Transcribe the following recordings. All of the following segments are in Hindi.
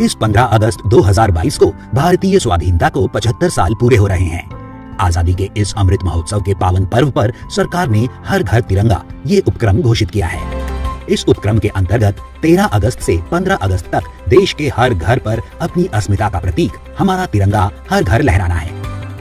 इस 15 अगस्त 2022 को भारतीय स्वाधीनता को 75 साल पूरे हो रहे हैं। आजादी के इस अमृत महोत्सव के पावन पर्व पर सरकार ने हर घर तिरंगा ये उपक्रम घोषित किया है। इस उपक्रम के अंतर्गत 13 अगस्त से 15 अगस्त तक देश के हर घर पर अपनी अस्मिता का प्रतीक हमारा तिरंगा हर घर लहराना है,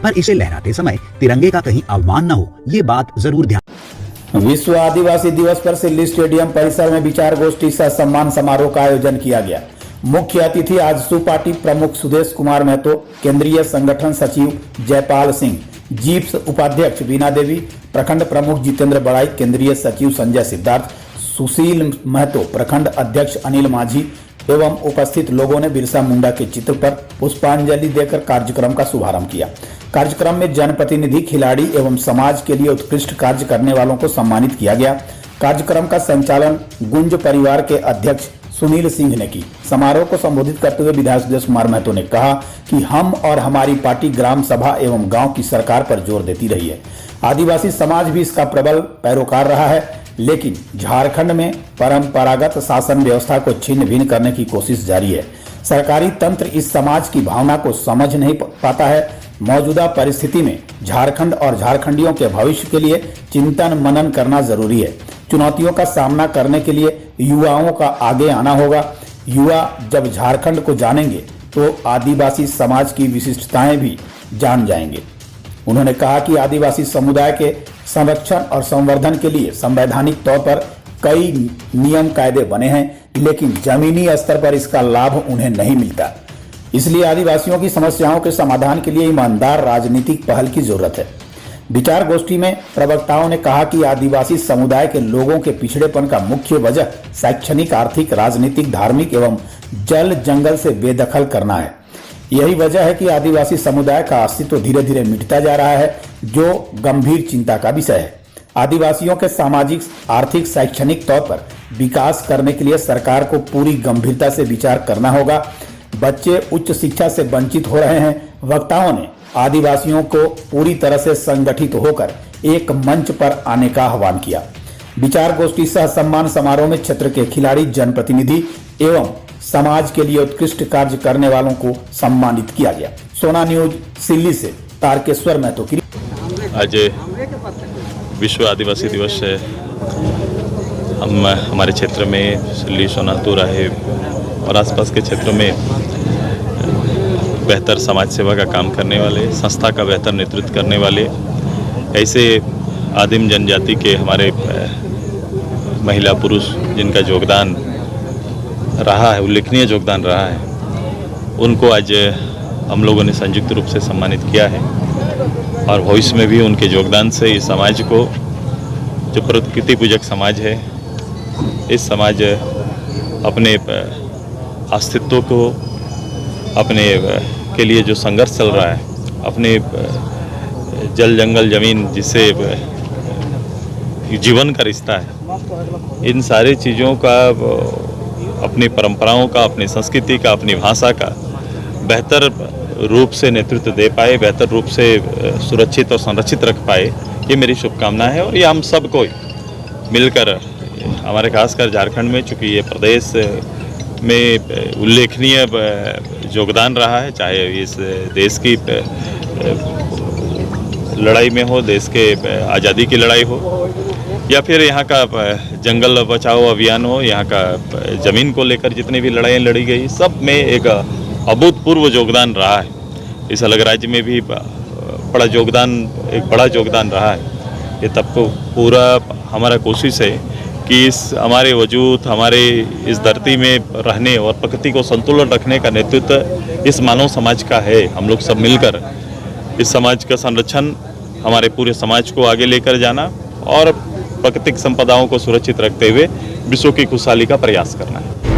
पर इसे लहराते समय तिरंगे का कहीं अवमान न हो, ये बात जरूर ध्यान। विश्व आदिवासी दिवस पर सिल्ली स्टेडियम परिसर में विचार गोष्ठी सह सम्मान समारोह का आयोजन किया गया। मुख्य अतिथि आजसू पार्टी प्रमुख सुदेश कुमार महतो, केंद्रीय संगठन सचिव जयपाल सिंह, जीप्स उपाध्यक्ष बीना देवी, प्रखंड प्रमुख जितेंद्र बड़ाई, केंद्रीय सचिव संजय सिद्धार्थ, सुशील महतो, प्रखंड अध्यक्ष अनिल माझी एवं उपस्थित लोगों ने बिरसा मुंडा के चित्र पर पुष्पांजलि देकर कार्यक्रम का शुभारंभ किया। कार्यक्रम में जनप्रतिनिधि, खिलाड़ी एवं समाज के लिए उत्कृष्ट कार्य करने वालों को सम्मानित किया गया। कार्यक्रम का संचालन गुंज परिवार के अध्यक्ष सुनील सिंह ने की। समारोह को संबोधित करते हुए विधायक सुदेश कुमार महतो ने कहा कि हम और हमारी पार्टी ग्राम सभा एवं गांव की सरकार पर जोर देती रही है। आदिवासी समाज भी इसका प्रबल पैरोकार रहा है, लेकिन झारखंड में परंपरागत शासन व्यवस्था को छिन्न भिन्न करने की कोशिश जारी है। सरकारी तंत्र इस समाज की भावना को समझ नहीं पाता है। मौजूदा परिस्थिति में झारखंड और झारखंडियों के भविष्य के लिए चिंतन मनन करना जरूरी है। चुनौतियों का सामना करने के लिए युवाओं का आगे आना होगा। युवा जब झारखंड को जानेंगे तो आदिवासी समाज की विशिष्टताएं भी जान जाएंगे। उन्होंने कहा कि आदिवासी समुदाय के संरक्षण और संवर्धन के लिए संवैधानिक तौर पर कई नियम कायदे बने हैं, लेकिन जमीनी स्तर पर इसका लाभ उन्हें नहीं मिलता। इसलिए आदिवासियों की समस्याओं के समाधान के लिए ईमानदार राजनीतिक पहल की जरूरत है। विचार गोष्ठी में प्रवक्ताओं ने कहा कि आदिवासी समुदाय के लोगों के पिछड़ेपन का मुख्य वजह शैक्षणिक, आर्थिक, राजनीतिक, धार्मिक एवं जल जंगल से बेदखल करना है। यही वजह है कि आदिवासी समुदाय का अस्तित्व धीरे धीरे मिटता जा रहा है, जो गंभीर चिंता का विषय है। आदिवासियों के सामाजिक, आर्थिक, शैक्षणिक तौर पर विकास करने के लिए सरकार को पूरी गंभीरता से विचार करना होगा। बच्चे उच्च शिक्षा से वंचित हो रहे हैं। वक्ताओं ने आदिवासियों को पूरी तरह से संगठित होकर एक मंच पर आने का आह्वान किया। विचार गोष्ठी सह सम्मान समारोह में क्षेत्र के खिलाड़ी, जनप्रतिनिधि एवं समाज के लिए उत्कृष्ट कार्य करने वालों को सम्मानित किया गया। सोना न्यूज सिल्ली से तारकेश्वर महतो की। आज विश्व आदिवासी दिवस है। हम हमारे क्षेत्र में सिल्ली, सोनातुर है और आसपास के क्षेत्रों में बेहतर समाज सेवा का काम करने वाले, संस्था का बेहतर नेतृत्व करने वाले ऐसे आदिम जनजाति के हमारे महिला पुरुष जिनका योगदान रहा है, उल्लेखनीय योगदान रहा है, उनको आज हम लोगों ने संयुक्त रूप से सम्मानित किया है। और भविष्य में भी उनके योगदान से इस समाज को, जो प्रकृति पूजक समाज है, इस समाज अपने अस्तित्व को, अपने के लिए जो संघर्ष चल रहा है, अपने जल जंगल जमीन जिससे जीवन का रिश्ता है, इन सारी चीज़ों का, अपनी परंपराओं का, अपनी संस्कृति का, अपनी भाषा का बेहतर रूप से नेतृत्व दे पाए, बेहतर रूप से सुरक्षित और संरक्षित रख पाए, ये मेरी शुभकामना है। और ये हम सबको मिलकर, हमारे खासकर झारखंड में, चूँकि ये प्रदेश में उल्लेखनीय योगदान रहा है, चाहे इस देश की लड़ाई में हो, देश के आज़ादी की लड़ाई हो, या फिर यहाँ का जंगल बचाओ अभियान हो, यहाँ का ज़मीन को लेकर जितनी भी लड़ाइयाँ लड़ी गई, सब में एक अभूतपूर्व योगदान रहा है। इस अलग राज्य में भी एक बड़ा योगदान रहा है। ये तब को पूरा हमारा कोशिश है कि इस हमारे वजूद, हमारे इस धरती में रहने और प्रकृति को संतुलन रखने का नेतृत्व इस मानव समाज का है। हम लोग सब मिलकर इस समाज का संरक्षण, हमारे पूरे समाज को आगे लेकर जाना और प्राकृतिक संपदाओं को सुरक्षित रखते हुए विश्व की खुशहाली का प्रयास करना है।